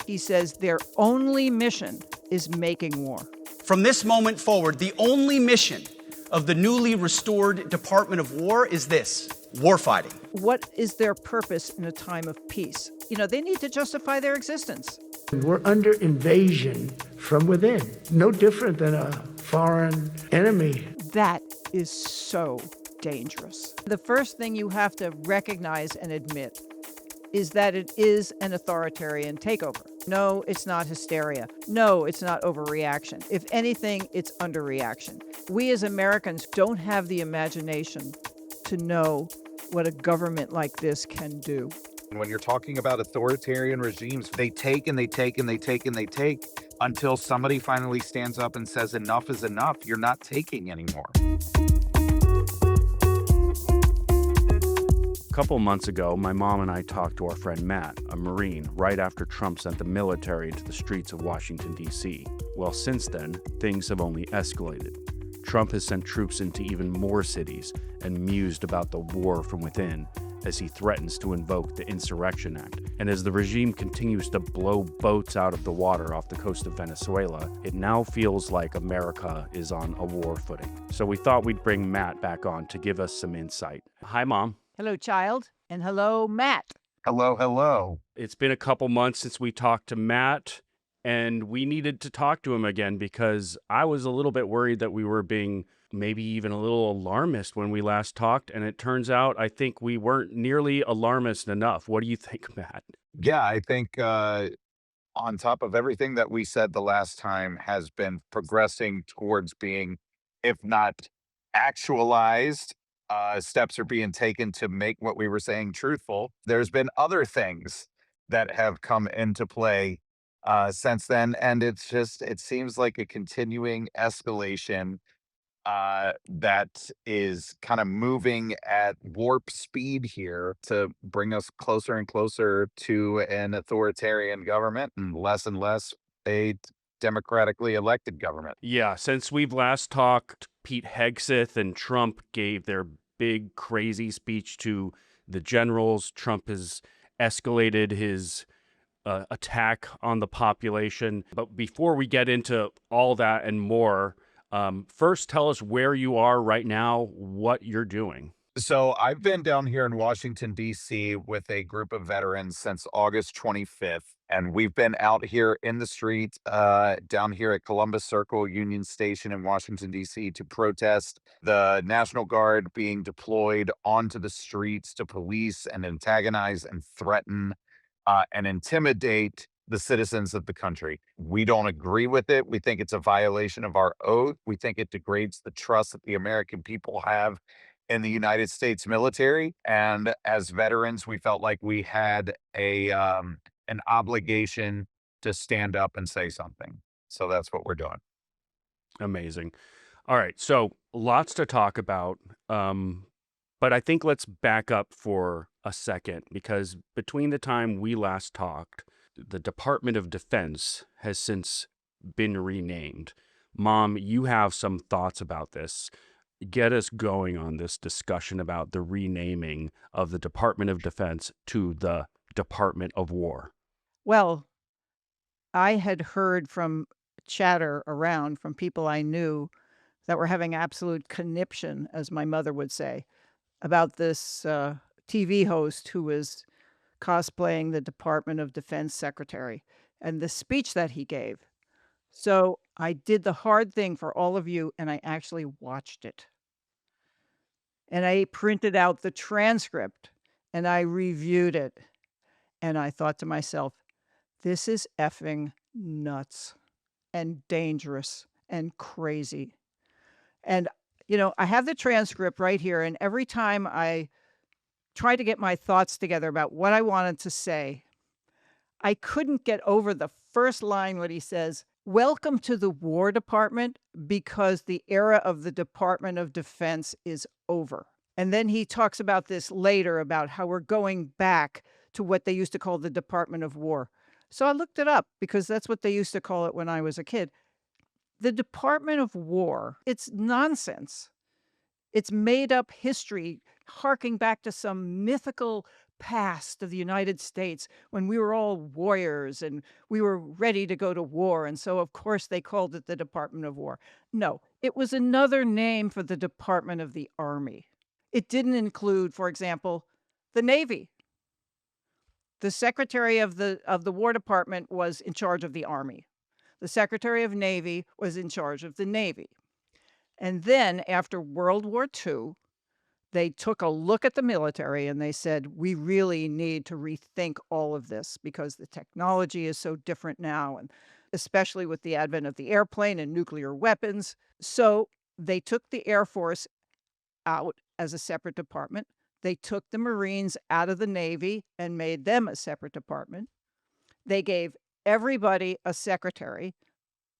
He says their only mission is making war. From this moment forward, the only mission of the newly restored Department of War is this: warfighting. What is their purpose in a time of peace? They need to justify their existence. We're under invasion from within, no different than a foreign enemy. That is so dangerous. The first thing you have to recognize and admit is that it is an authoritarian takeover. No, it's not hysteria. No, it's not overreaction. If anything, it's underreaction. We as Americans don't have the imagination to know what a government like this can do. When you're talking about authoritarian regimes, they take and they take and they take and they take until somebody finally stands up and says enough is enough. You're not taking anymore. A couple months ago, my mom and I talked to our friend Matt, a Marine, right after Trump sent the military into the streets of Washington, D.C. Well, since then, things have only escalated. Trump has sent troops into even more cities and mused about the war from within as he threatens to invoke the Insurrection Act. And as the regime continues to blow boats out of the water off the coast of Venezuela, it now feels like America is on a war footing. So we thought we'd bring Matt back on to give us some insight. Hi, Mom. Hello, child. And hello, Matt. Hello, hello. It's been a couple months since we talked to Matt, and we needed to talk to him again because I was a little bit worried that we were being maybe even a little alarmist when we last talked, and it turns out I think we weren't nearly alarmist enough. What do you think, Matt? Yeah, I think on top of everything that we said the last time has been progressing towards being, if not actualized, steps are being taken to make what we were saying truthful. There's been other things that have come into play since then, and it seems like a continuing escalation that is kind of moving at warp speed here to bring us closer and closer to an authoritarian government and less a democratically elected government. Yeah, since we've last talked, Pete Hegseth and Trump gave their big, crazy speech to the generals. Trump has escalated his attack on the population. But before we get into all that and more, first tell us where you are right now, what you're doing. So I've been down here in Washington, D.C. with a group of veterans since August 25th. And we've been out here in the street down here at Columbus Circle Union Station in Washington, D.C. to protest the National Guard being deployed onto the streets to police and antagonize and threaten and intimidate the citizens of the country. We don't agree with it. We think it's a violation of our oath. We think it degrades the trust that the American people have in the United States military. And as veterans, we felt like we had an obligation to stand up and say something. So that's what we're doing. Amazing. All right, so lots to talk about, but I think let's back up for a second, because between the time we last talked, the Department of Defense has since been renamed. Mom, you have some thoughts about this. Get us going on this discussion about the renaming of the Department of Defense to the Department of War. Well, I had heard from chatter around from people I knew that were having absolute conniption, as my mother would say, about this TV host who was cosplaying the Department of Defense secretary and the speech that he gave. So I did the hard thing for all of you, and I actually watched it. And I printed out the transcript, and I reviewed it. And I thought to myself, this is effing nuts and dangerous and crazy. And, I have the transcript right here, and every time I try to get my thoughts together about what I wanted to say, I couldn't get over the first line when he says, "Welcome to the War Department, because the era of the Department of Defense is over." And then he talks about this later, about how we're going back to what they used to call the Department of War. So I looked it up because that's what they used to call it when I was a kid. The Department of War, it's nonsense. It's made up history harking back to some mythical past of the United States when we were all warriors and we were ready to go to war. And so, of course, they called it the Department of War. No, it was another name for the Department of the Army. It didn't include, for example, the Navy. The Secretary of the War Department was in charge of the Army. The Secretary of Navy was in charge of the Navy. And then after World War II, they took a look at the military and they said, "We really need to rethink all of this because the technology is so different now, and especially with the advent of the airplane and nuclear weapons." So they took the Air Force out as a separate department. They took the Marines out of the Navy and made them a separate department. They gave everybody a secretary,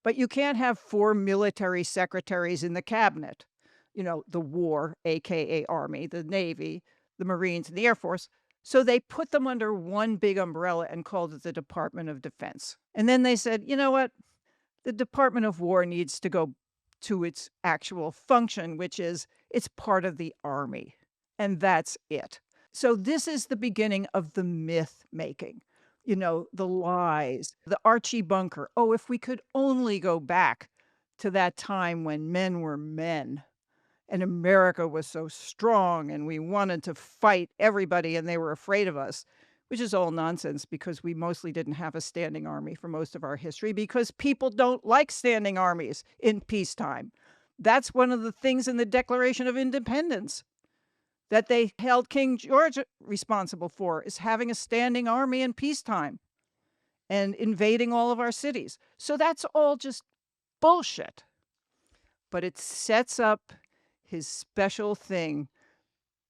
but you can't have 4 military secretaries in the cabinet. You know, the war, AKA Army, the Navy, the Marines, and the Air Force. So they put them under one big umbrella and called it the Department of Defense. And then they said, "You know what? The Department of War needs to go to its actual function, which is it's part of the Army." And that's it. So this is the beginning of the myth making. You know, the lies, the Archie Bunker. Oh, if we could only go back to that time when men were men and America was so strong and we wanted to fight everybody and they were afraid of us, which is all nonsense because we mostly didn't have a standing army for most of our history because people don't like standing armies in peacetime. That's one of the things in the Declaration of Independence that they held King George responsible for, is having a standing army in peacetime and invading all of our cities. So that's all just bullshit. But it sets up his special thing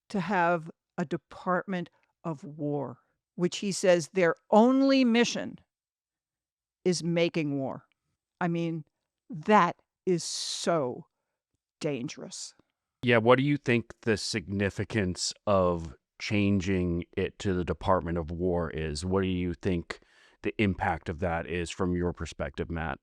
to have a Department of War, which he says their only mission is making war. I mean, that is so dangerous. Yeah, what do you think the significance of changing it to the Department of War is? What do you think the impact of that is from your perspective, Matt?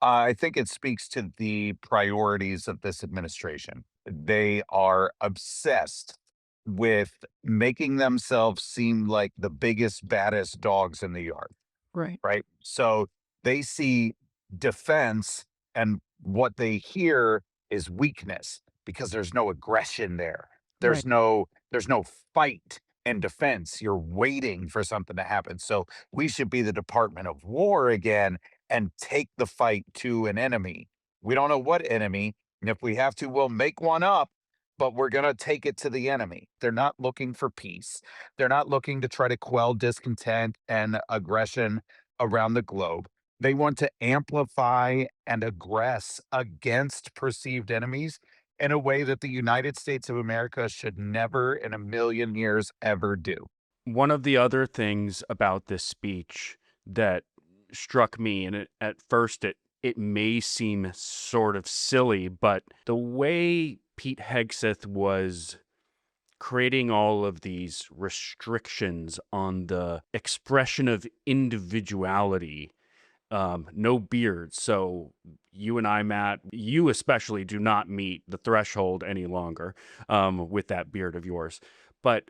I think it speaks to the priorities of this administration. They are obsessed with making themselves seem like the biggest, baddest dogs in the yard. Right, Right? So they see defense and what they hear is weakness because there's no aggression there. right. There's no fight and defense. You're waiting for something to happen. So we should be the Department of War again and take the fight to an enemy. We don't know what enemy, and if we have to, we'll make one up, but we're going to take it to the enemy. They're not looking for peace. They're not looking to try to quell discontent and aggression around the globe. They want to amplify and aggress against perceived enemies in a way that the United States of America should never in a million years ever do. One of the other things about this speech that struck me, and at first it may seem sort of silly, but the way Pete Hegseth was creating all of these restrictions on the expression of individuality, no beards. So you and I, Matt, you especially do not meet the threshold any longer with that beard of yours. But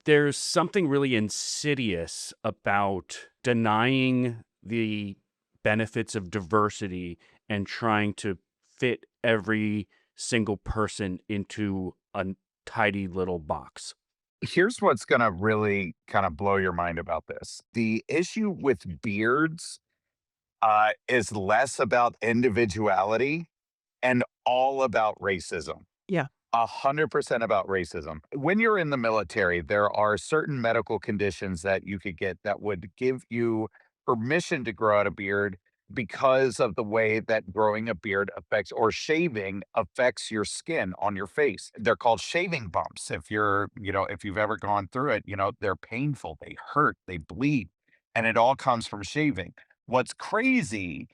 there's something really insidious about denying the benefits of diversity and trying to fit every single person into a tidy little box. Here's what's going to really kind of blow your mind about this. The issue with beards is less about individuality and all about racism. Yeah, 100% about racism. When you're in the military, there are certain medical conditions that you could get that would give you permission to grow out a beard because of the way that growing a beard affects or shaving affects your skin on your face. They're called shaving bumps. If if you've ever gone through it, they're painful, they hurt, they bleed, and it all comes from shaving. What's crazy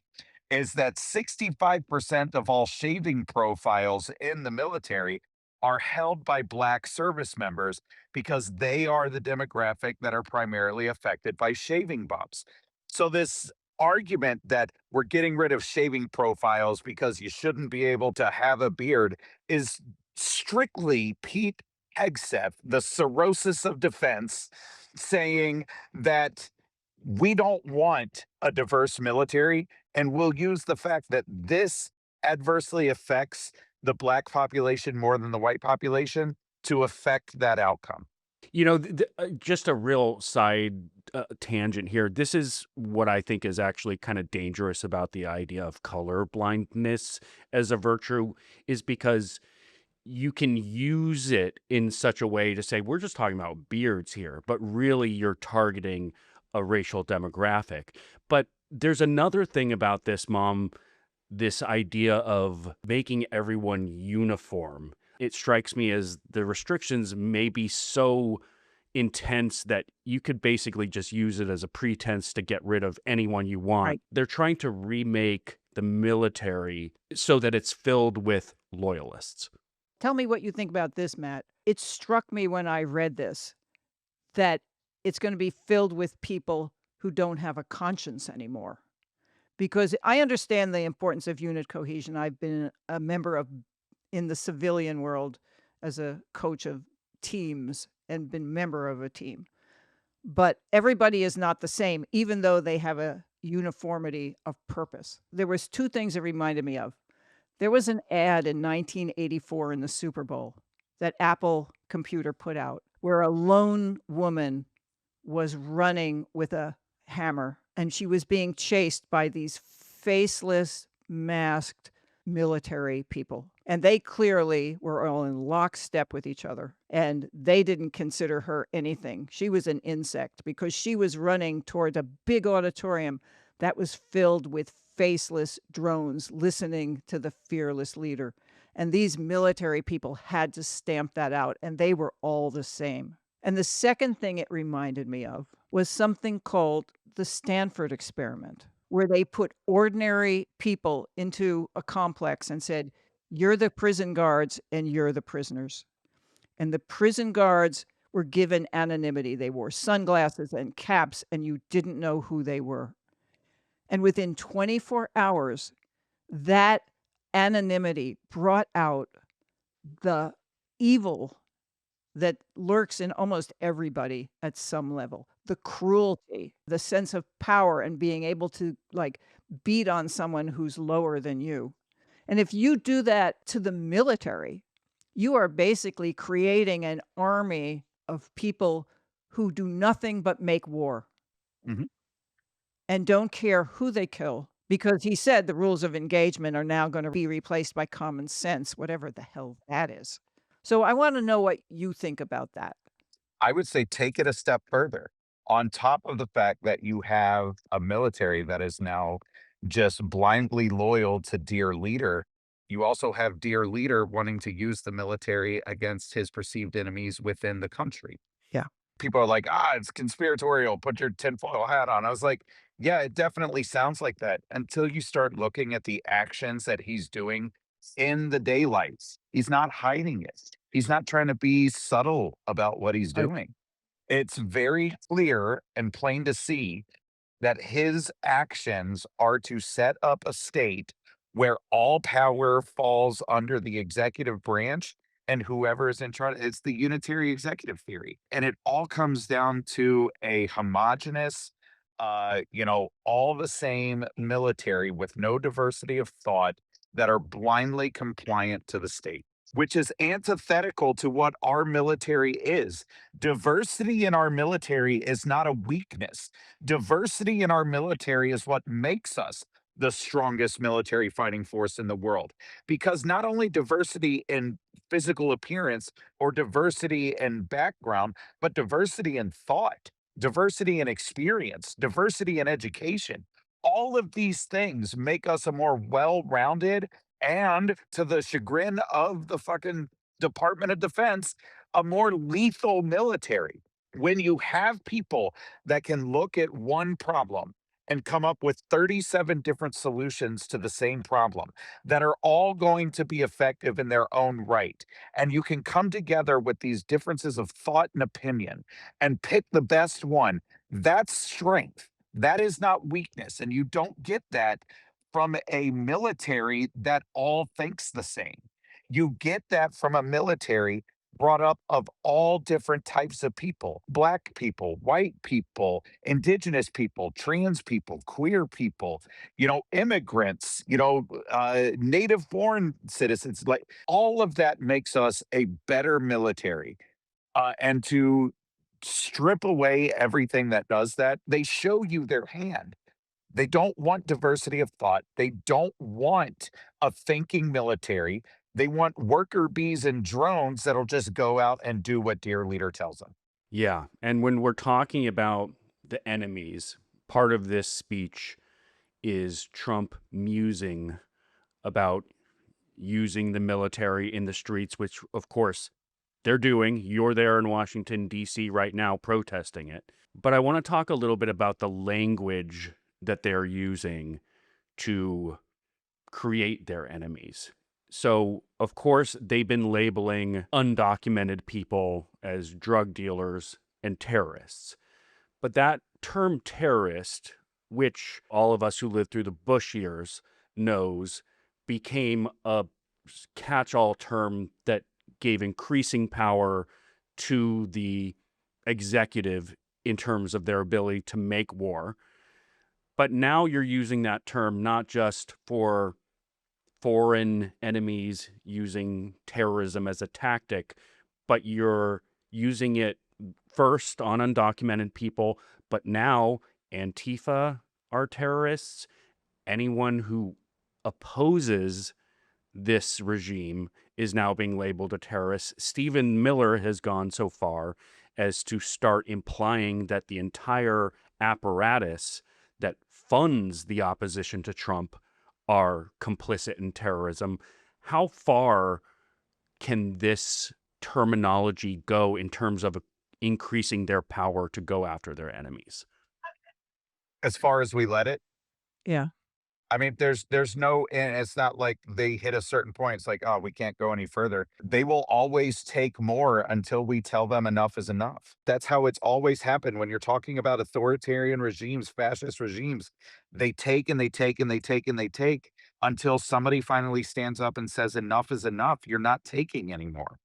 is that 65% of all shaving profiles in the military are held by Black service members because they are the demographic that are primarily affected by shaving bumps. So, this argument that we're getting rid of shaving profiles because you shouldn't be able to have a beard is strictly Pete Hegseth, the cirrhosis of defense, saying that we don't want a diverse military, and we'll use the fact that this adversely affects the black population more than the white population to affect that outcome. Just a real side tangent here. This is what I think is actually kind of dangerous about the idea of color blindness as a virtue, is because you can use it in such a way to say, we're just talking about beards here, but really you're targeting a racial demographic. But there's another thing about this, Mom, this idea of making everyone uniform. It strikes me as the restrictions may be so intense that you could basically just use it as a pretense to get rid of anyone you want. Right. They're trying to remake the military so that it's filled with loyalists. Tell me what you think about this, Matt. It struck me when I read this that it's gonna be filled with people who don't have a conscience anymore. Because I understand the importance of unit cohesion. I've been a member of in the civilian world as a coach of teams and been member of a team. But everybody is not the same, even though they have a uniformity of purpose. There was 2 things it reminded me of. There was an ad in 1984 in the Super Bowl that Apple Computer put out where a lone woman was running with a hammer, and she was being chased by these faceless, masked military people. And they clearly were all in lockstep with each other, and they didn't consider her anything. She was an insect because she was running toward a big auditorium that was filled with faceless drones listening to the fearless leader. And these military people had to stamp that out, and they were all the same. And the second thing it reminded me of was something called the Stanford experiment, where they put ordinary people into a complex and said, "You're the prison guards and you're the prisoners." And the prison guards were given anonymity. They wore sunglasses and caps, and you didn't know who they were. And within 24 hours, that anonymity brought out the evil that lurks in almost everybody at some level. The cruelty, the sense of power and being able to, like, beat on someone who's lower than you. And if you do that to the military, you are basically creating an army of people who do nothing but make war Mhm. and don't care who they kill, because he said the rules of engagement are now gonna be replaced by common sense, whatever the hell that is. So I wanna know what you think about that. I would say take it a step further. On top of the fact that you have a military that is now just blindly loyal to dear leader, you also have dear leader wanting to use the military against his perceived enemies within the country. Yeah. People are like, "Ah, it's conspiratorial, put your tinfoil hat on." I was like, "Yeah, it definitely sounds like that," until you start looking at the actions that he's doing in the daylights. He's not hiding it. He's not trying to be subtle about what he's Right. doing. It's very clear and plain to see that his actions are to set up a state where all power falls under the executive branch and whoever is in charge. It's the unitary executive theory. And it all comes down to a homogenous, all the same military with no diversity of thought that are blindly compliant to the state, which is antithetical to what our military is. Diversity in our military is not a weakness. Diversity in our military is what makes us the strongest military fighting force in the world. Because not only diversity in physical appearance or diversity in background, but diversity in thought, diversity in experience, diversity in education. All of these things make us a more well rounded and, to the chagrin of the fucking Department of Defense, a more lethal military. When you have people that can look at one problem and come up with 37 different solutions to the same problem that are all going to be effective in their own right. And you can come together with these differences of thought and opinion and pick the best one. That's strength. That is not weakness. And you don't get that from a military that all thinks the same. You get that from a military brought up of all different types of people: black people, white people, indigenous people, trans people, queer people, immigrants, native born citizens. Like all of that makes us a better military. And to strip away everything that does that, they show you their hand. They don't want diversity of thought. They don't want a thinking military. They want worker bees and drones that'll just go out and do what dear leader tells them. Yeah. And when we're talking about the enemies, part of this speech is Trump musing about using the military in the streets, which, of course, they're doing. You're there in Washington, D.C. right now protesting it. But I want to talk a little bit about the language that they're using to create their enemies. So, of course, they've been labeling undocumented people as drug dealers and terrorists. But that term terrorist, which all of us who lived through the Bush years knows, became a catch-all term that gave increasing power to the executive in terms of their ability to make war. But now you're using that term not just for foreign enemies using terrorism as a tactic, but you're using it first on undocumented people, but now Antifa are terrorists. Anyone who opposes this regime is now being labeled a terrorist. Stephen Miller has gone so far as to start implying that the entire apparatus that funds the opposition to Trump are complicit in terrorism. How far can this terminology go in terms of increasing their power to go after their enemies? As far as we let it, Yeah. I mean, there's no, and it's not like they hit a certain point. It's like, oh, we can't go any further. They will always take more until we tell them enough is enough. That's how it's always happened when you're talking about authoritarian regimes, fascist regimes. They take and they take and they take and they take until somebody finally stands up and says enough is enough. You're not taking anymore.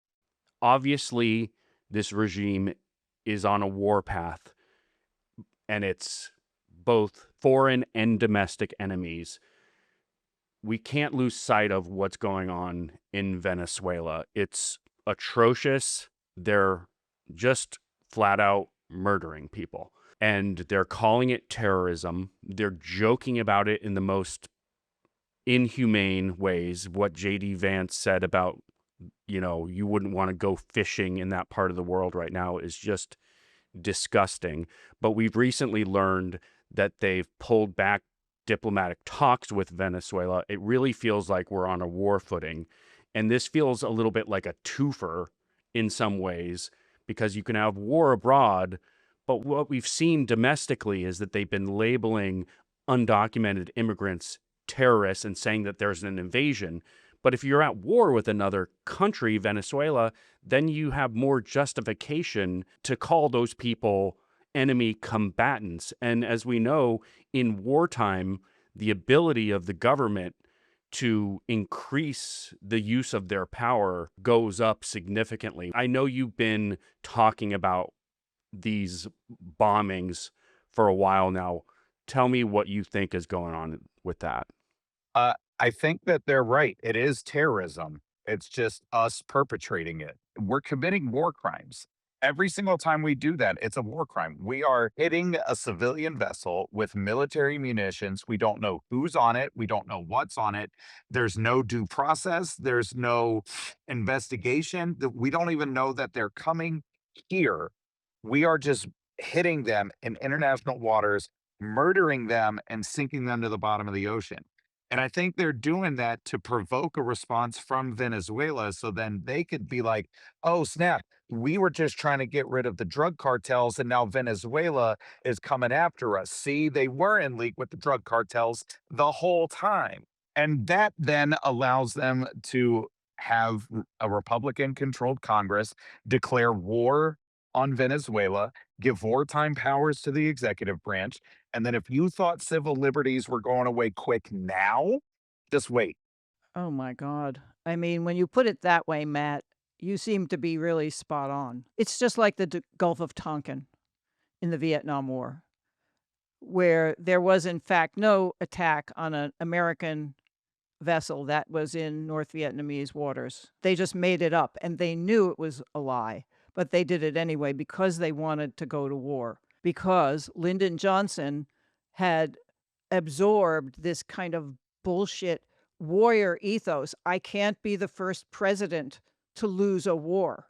Obviously, this regime is on a war path, and it's both foreign and domestic enemies. We can't lose sight of what's going on in Venezuela. It's atrocious. They're just flat out murdering people, and they're calling it terrorism. They're joking about it in the most inhumane ways. What JD Vance said about, you wouldn't want to go fishing in that part of the world right now is just disgusting. But we've recently learned that they've pulled back diplomatic talks with Venezuela. It really feels like we're on a war footing. And this feels a little bit like a twofer in some ways, because you can have war abroad, but what we've seen domestically is that they've been labeling undocumented immigrants terrorists and saying that there's an invasion. But if you're at war with another country, Venezuela, then you have more justification to call those people enemy combatants. And as we know, in wartime, the ability of the government to increase the use of their power goes up significantly. I know you've been talking about these bombings for a while now. Tell me what you think is going on with that. I think that they're right. It is terrorism. It's just us perpetrating it. We're committing war crimes. Every single time we do that, it's a war crime. We are hitting a civilian vessel with military munitions. We don't know who's on it. We don't know what's on it. There's no due process. There's no investigation. We don't even know that they're coming here. We are just hitting them in international waters, murdering them, and sinking them to the bottom of the ocean. And I think they're doing that to provoke a response from Venezuela so then they could be like, oh, snap. We were just trying to get rid of the drug cartels, and now Venezuela is coming after us. See, they were in league with the drug cartels the whole time. And that then allows them to have a Republican controlled Congress declare war on Venezuela, give wartime powers to the executive branch. And then if you thought civil liberties were going away quick now, just wait. Oh my god. I mean, when you put it that way, Matt, You seem to be really spot on. It's just like the Gulf of Tonkin in the Vietnam War, where there was, in fact, no attack on an American vessel that was in North Vietnamese waters. They just made it up, and they knew it was a lie, but they did it anyway because they wanted to go to war, because Lyndon Johnson had absorbed this kind of bullshit warrior ethos. I can't be the first president to lose a war.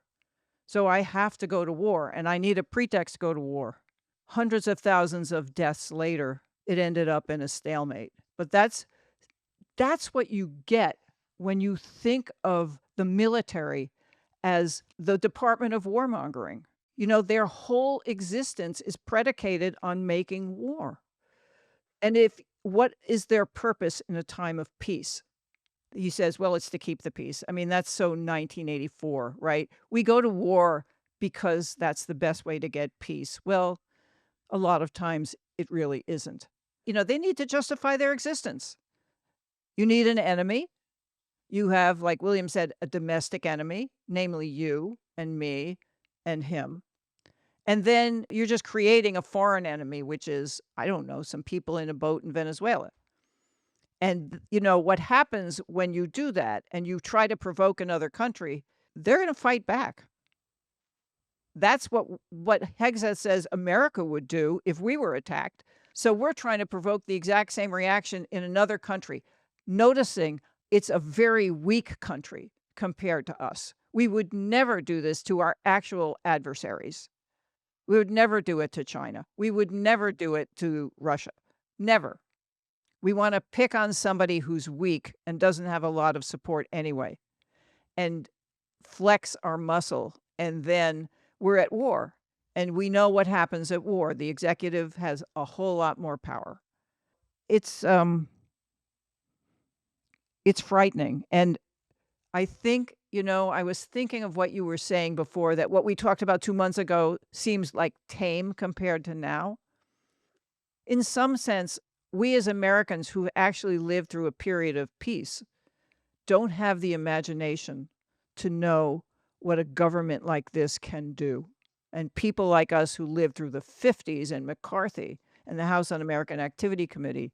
So I have to go to war, and I need a pretext to go to war. Hundreds of thousands of deaths later, it ended up in a stalemate. But that's what you get when you think of the military as the Department of Warmongering. You know, their whole existence is predicated on making war. And if what is their purpose in a time of peace? He says, "Well, it's to keep the peace." I mean, that's so 1984, right? We go to war because that's the best way to get peace. Well, a lot of times it really isn't. You know, they need to justify their existence. You need an enemy. You have, like William said, a domestic enemy, namely you and me and him. And then you're just creating a foreign enemy, which is, I don't know, some people in a boat in Venezuela. And, you know, what happens when you do that and you try to provoke another country, they're going to fight back. That's what Hegseth says America would do if we were attacked. So we're trying to provoke the exact same reaction in another country, noticing it's a very weak country compared to us. We would never do this to our actual adversaries. We would never do it to China. We would never do it to Russia. Never. We want to pick on somebody who's weak and doesn't have a lot of support anyway, and flex our muscle, and then we're at war. And we know what happens at war. The executive has a whole lot more power. It's it's frightening. And I think, you know, I was thinking of what you were saying before, that what we talked about 2 months ago seems like tame compared to now. In some sense, we as Americans who actually lived through a period of peace don't have the imagination to know what a government like this can do. And people like us who lived through the 50s and McCarthy and the House Un-American Activity Committee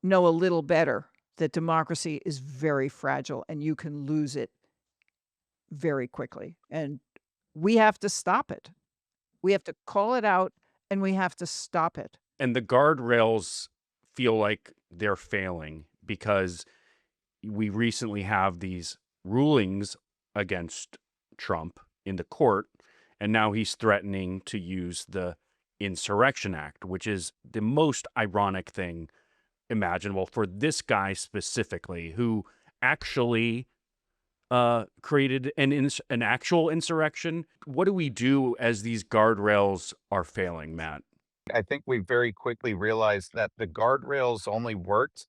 know a little better that democracy is very fragile and you can lose it very quickly. And we have to stop it. We have to call it out and we have to stop it. And the guardrails feel like they're failing because we recently have these rulings against Trump in the court, and now he's threatening to use the Insurrection Act, which is the most ironic thing imaginable for this guy specifically, who actually created an actual insurrection. What do we do as these guardrails are failing, Matt? I think we very quickly realized that the guardrails only worked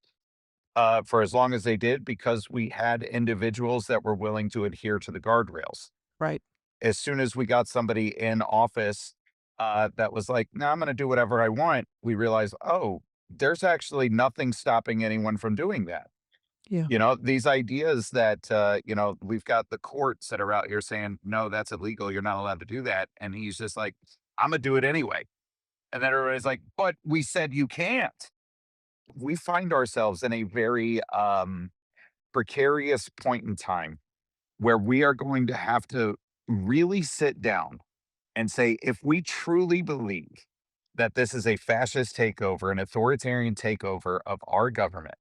for as long as they did because we had individuals that were willing to adhere to the guardrails. Right. As soon as we got somebody in office that was like, no, I'm going to do whatever I want, we realized, oh, there's actually nothing stopping anyone from doing that. Yeah. You know, these ideas that, you know, we've got the courts that are out here saying, no, that's illegal. You're not allowed to do that. And he's just like, I'm going to do it anyway. And then everybody's like, but we said you can't. We find ourselves in a very precarious point in time where we are going to have to really sit down and say, if we truly believe that this is a fascist takeover, an authoritarian takeover of our government,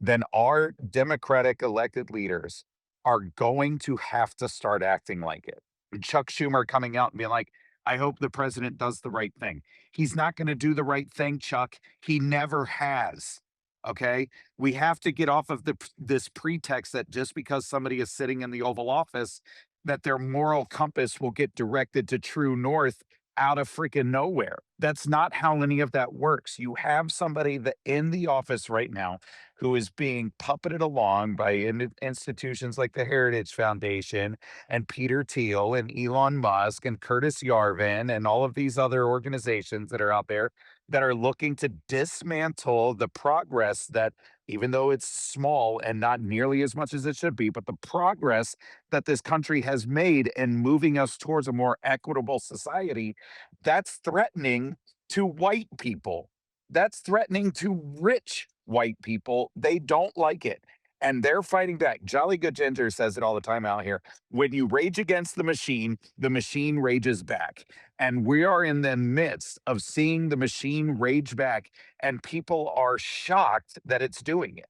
then our democratic elected leaders are going to have to start acting like it. And Chuck Schumer coming out and being like, I hope the president does the right thing. He's not going to do the right thing, Chuck. He never has. Okay. We have to get off of this pretext that just because somebody is sitting in the Oval Office, that their moral compass will get directed to true north out of freaking nowhere. That's not how any of that works. You have somebody that in the office right now who is being puppeted along by institutions like the Heritage Foundation and Peter Thiel and Elon Musk and Curtis Yarvin and all of these other organizations that are out there that are looking to dismantle the progress that, even though it's small and not nearly as much as it should be, but the progress that this country has made in moving us towards a more equitable society, that's threatening to white people. That's threatening to rich white people. They don't like it. And they're fighting back. Jolly Good Ginger says it all the time out here. When you rage against the machine rages back. And we are in the midst of seeing the machine rage back, and people are shocked that it's doing it.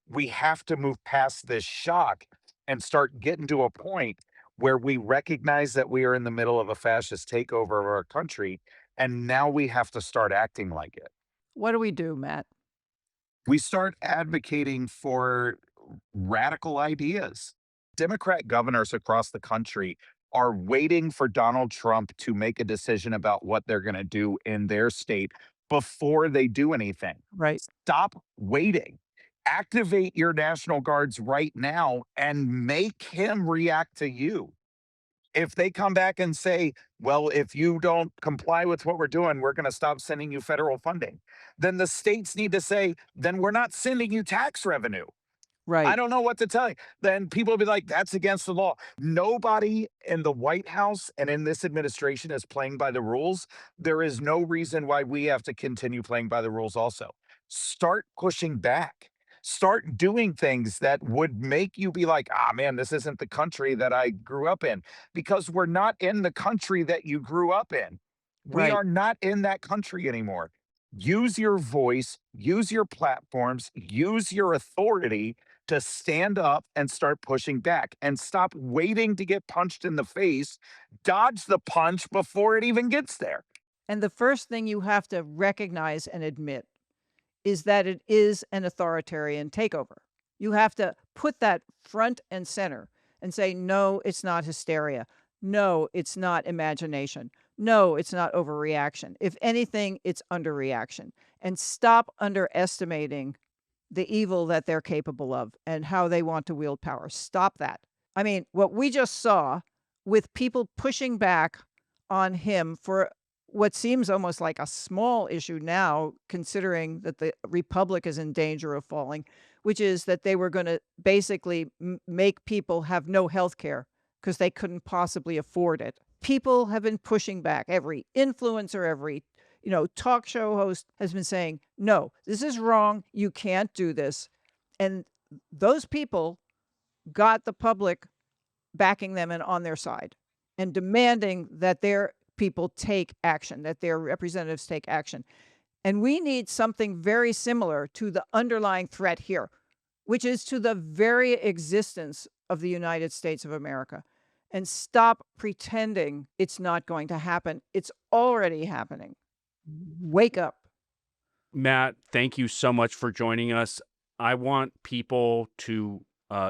We have to move past this shock and start getting to a point where we recognize that we are in the middle of a fascist takeover of our country. And now we have to start acting like it. What do we do, Matt? We start advocating for radical ideas. Democrat governors across the country are waiting for Donald Trump to make a decision about what they're going to do in their state before they do anything. Right. Stop waiting. Activate your National Guards right now and make him react to you. If they come back and say, well, if you don't comply with what we're doing, we're going to stop sending you federal funding, then the states need to say, then we're not sending you tax revenue. I Right. don't know what to tell you. Then people will be like, that's against the law. Nobody in the White House and in this administration is playing by the rules. There is no reason why we have to continue playing by the rules also. Start pushing back. Start doing things that would make you be like, ah, man, this isn't the country that I grew up in, because we're not in the country that you grew up in. We Right. are not in that country anymore. Use your voice, use your platforms, use your authority to stand up and start pushing back, and stop waiting to get punched in the face. Dodge the punch before it even gets there. And the first thing you have to recognize and admit is that it is an authoritarian takeover. You have to put that front and center and say, no, it's not hysteria. No, it's not imagination. No, it's not overreaction. If anything, it's underreaction. And stop underestimating the evil that they're capable of and how they want to wield power. Stop that. I mean, what we just saw with people pushing back on him for what seems almost like a small issue now, considering that the republic is in danger of falling, which is that they were going to basically make people have no health care because they couldn't possibly afford it. People have been pushing back. Every influencer, every talk show host has been saying, no, this is wrong. You can't do this. And those people got the public backing them and on their side and demanding that their people take action, that their representatives take action. And we need something very similar to the underlying threat here, which is to the very existence of the United States of America. And stop pretending it's not going to happen. It's already happening. Wake up. Matt, thank you so much for joining us. I want people to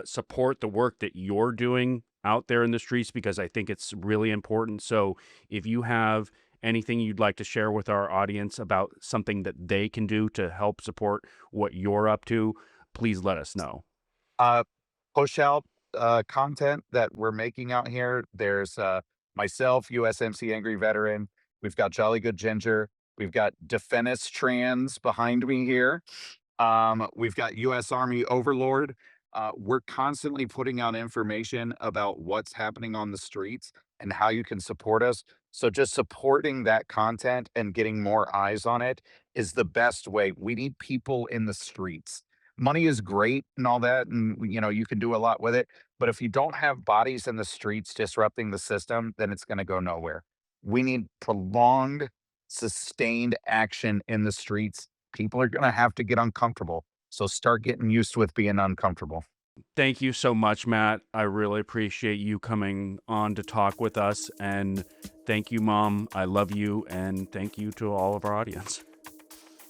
support the work that you're doing out there in the streets, because I think it's really important. So if you have anything you'd like to share with our audience about something that they can do to help support what you're up to, please let us know. Push out content that we're making out here. There's myself, USMC Angry Veteran. We've got Jolly Good Ginger. We've got Defennis Trans behind me here. We've got U.S. Army Overlord. We're constantly putting out information about what's happening on the streets and how you can support us. So just supporting that content and getting more eyes on it is the best way. We need people in the streets. Money is great and all that, and you can do a lot with it. But if you don't have bodies in the streets disrupting the system, then it's going to go nowhere. We need prolonged, sustained action in the streets. People are going to have to get uncomfortable. So start getting used with being uncomfortable. Thank you so much, Matt. I really appreciate you coming on to talk with us. And thank you, Mom. I love you. And thank you to all of our audience.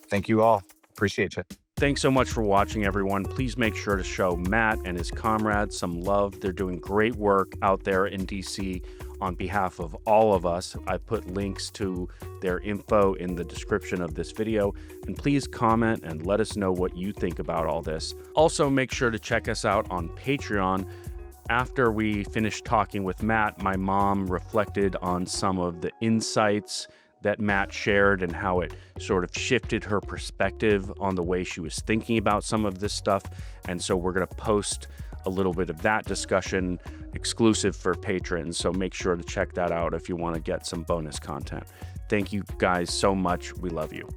Thank you all. Appreciate you. Thanks so much for watching, everyone. Please make sure to show Matt and his comrades some love. They're doing great work out there in DC on behalf of all of us. I put links to their info in the description of this video, and please comment and let us know what you think about all this. Also, make sure to check us out on Patreon. After we finished talking with Matt, my mom reflected on some of the insights that Matt shared and how it sort of shifted her perspective on the way she was thinking about some of this stuff. And so we're going to post a little bit of that discussion exclusive for patrons. So make sure to check that out if you want to get some bonus content. Thank you guys so much. We love you.